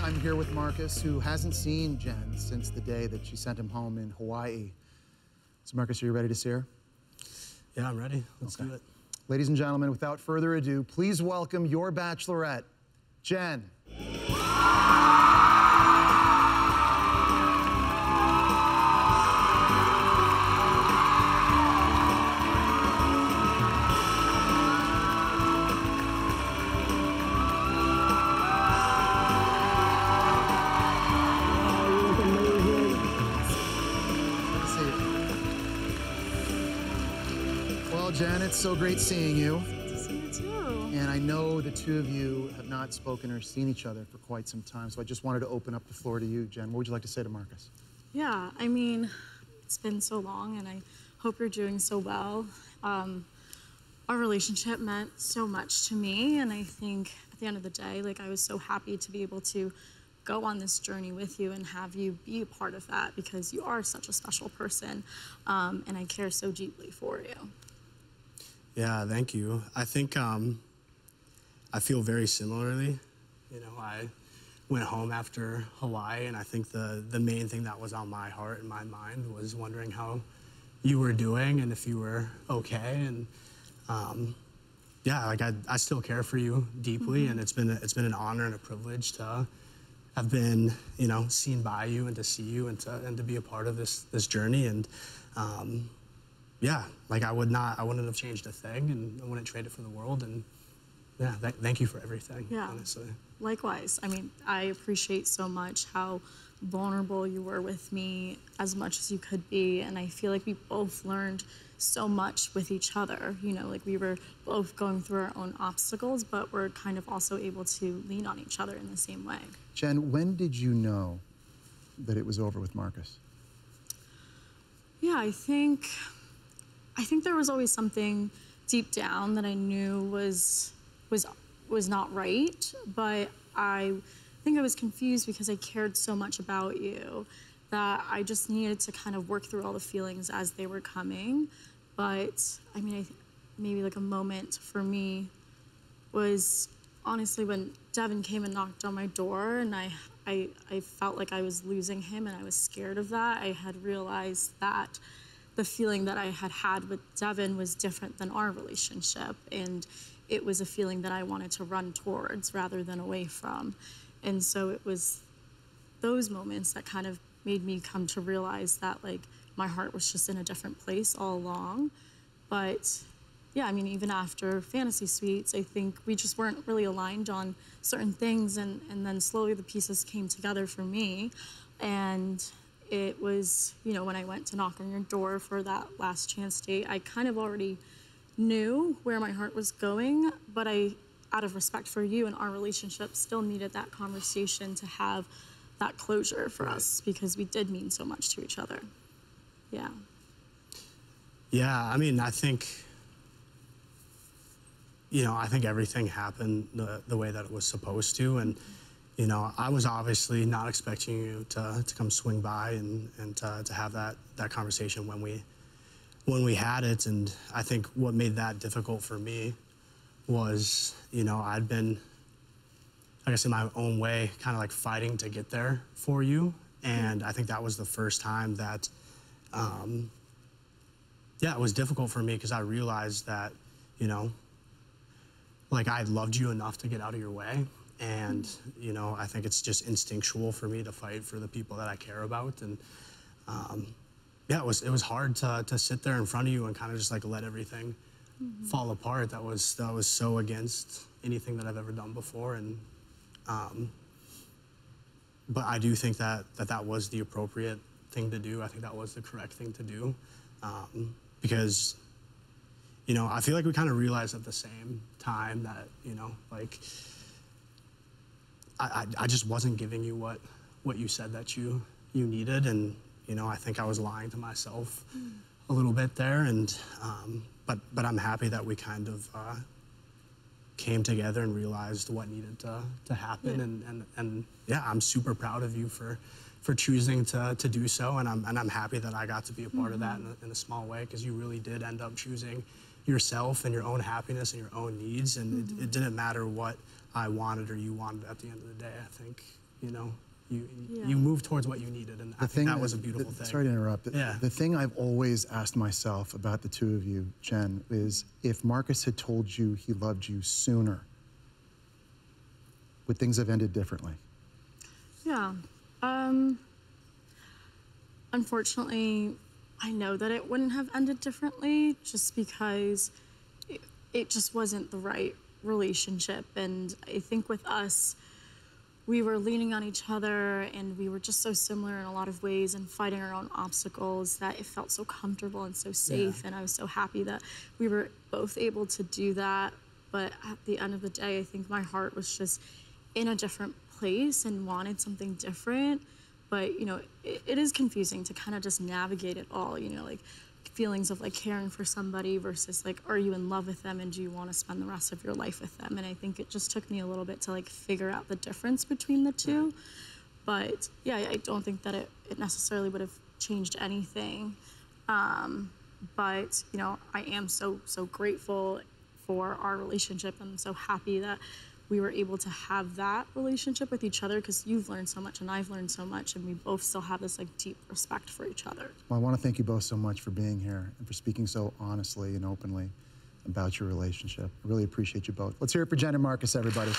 I'm here with Marcus, who hasn't seen Jenn since the day that she sent him home in Hawaii. So, Marcus, are you ready to see her? Yeah, I'm ready. Let's do it. Ladies and gentlemen, without further ado, please welcome your Bachelorette, Jenn. Well, Jenn, it's so great seeing you. Good to see you too. And I know the two of you have not spoken or seen each other for quite some time, so I just wanted to open up the floor to you, Jenn. What would you like to say to Marcus? Yeah, I mean, it's been so long, and I hope you're doing so well. Our relationship meant so much to me, and I think at the end of the day, like, I was so happy to be able to go on this journey with you and have you be a part of that, because you are such a special person, and I care so deeply for you. Yeah, thank you. I think I feel very similarly. You know, I went home after Hawaii, and I think the main thing that was on my heart and my mind was wondering how you were doing and if you were okay. And yeah, like I still care for you deeply, and it's been an honor and a privilege to have been, you know, seen by you and to see you and to be a part of this journey. And yeah, like I wouldn't have changed a thing, and I wouldn't trade it for the world. And yeah, thank you for everything, Yeah. honestly. Likewise. I mean, I appreciate so much how vulnerable you were with me, as much as you could be, and I feel like we both learned so much with each other. You know, like we were both going through our own obstacles, but we're kind of also able to lean on each other in the same way. Jenn, when did you know that it was over with Marcus? Yeah, I think there was always something deep down that I knew was not right, but I think I was confused because I cared so much about you that I just needed to kind of work through all the feelings as they were coming. But I mean, maybe like a moment for me was honestly when Devin came and knocked on my door, and I felt like I was losing him, and I was scared of that. I had realized that the feeling that I had had with Devin was different than our relationship, and it was a feeling that I wanted to run towards rather than away from. And so it was those moments that kind of made me come to realize that, like, my heart was just in a different place all along. But yeah, I mean, even after Fantasy Suites, I think we just weren't really aligned on certain things, and then slowly the pieces came together for me. And it was, you know, when I went to knock on your door for that last chance date, I kind of already knew where my heart was going, but I, out of respect for you and our relationship, still needed that conversation to have that closure for us, because we did mean so much to each other. Yeah. Yeah, I mean, I think, you know, I think everything happened the way that it was supposed to. And, you know, I was obviously not expecting you to come swing by and to have that conversation when we had it. And I think what made that difficult for me was, you know, I'd been, I guess in my own way, kind of like fighting to get there for you. And I think that was the first time that, yeah, it was difficult for me, because I realized that, you know, like I loved you enough to get out of your way. And, you know, I think it's just instinctual for me to fight for the people that I care about. And, yeah, it was hard to sit there in front of you and kind of just like let everything fall apart. That was so against anything that I've ever done before. And but I do think that was the appropriate thing to do. I think that was the correct thing to do, because, you know, I feel like we kind of realized at the same time that, you know, like I just wasn't giving you what you said that you needed. And, you know, I think I was lying to myself a little bit there. And but I'm happy that we kind of came together and realized what needed to happen. Yeah. And yeah, I'm super proud of you for choosing to do so, and I'm happy that I got to be a part of that in a small way, because you really did end up choosing yourself and your own happiness and your own needs, and it didn't matter what I wanted or you wanted at the end of the day. I think you know, you Yeah. you move towards what you needed, and I think that was a beautiful thing. Sorry to interrupt. Yeah. The thing I've always asked myself about the two of you, Jenn, is if Marcus had told you he loved you sooner, would things have ended differently? Yeah. Unfortunately, I know that it wouldn't have ended differently just because it just wasn't the right relationship. And I think with us, we were leaning on each other and we were just so similar in a lot of ways and fighting our own obstacles that it felt so comfortable and so safe. Yeah. And I was so happy that we were both able to do that. But at the end of the day, I think my heart was just in a different place and wanted something different. But, you know, it is confusing to kind of just navigate it all, you know, like feelings of like caring for somebody versus like, are you in love with them and do you want to spend the rest of your life with them? And I think it just took me a little bit to like figure out the difference between the two. But yeah, I don't think that it necessarily would have changed anything. But, you know, I am so grateful for our relationship. I'm so happy that we were able to have that relationship with each other because you've learned so much and I've learned so much and we both still have this like deep respect for each other. Well, I want to thank you both so much for being here and for speaking so honestly and openly about your relationship. I really appreciate you both. Let's hear it for Jenn and Marcus, everybody.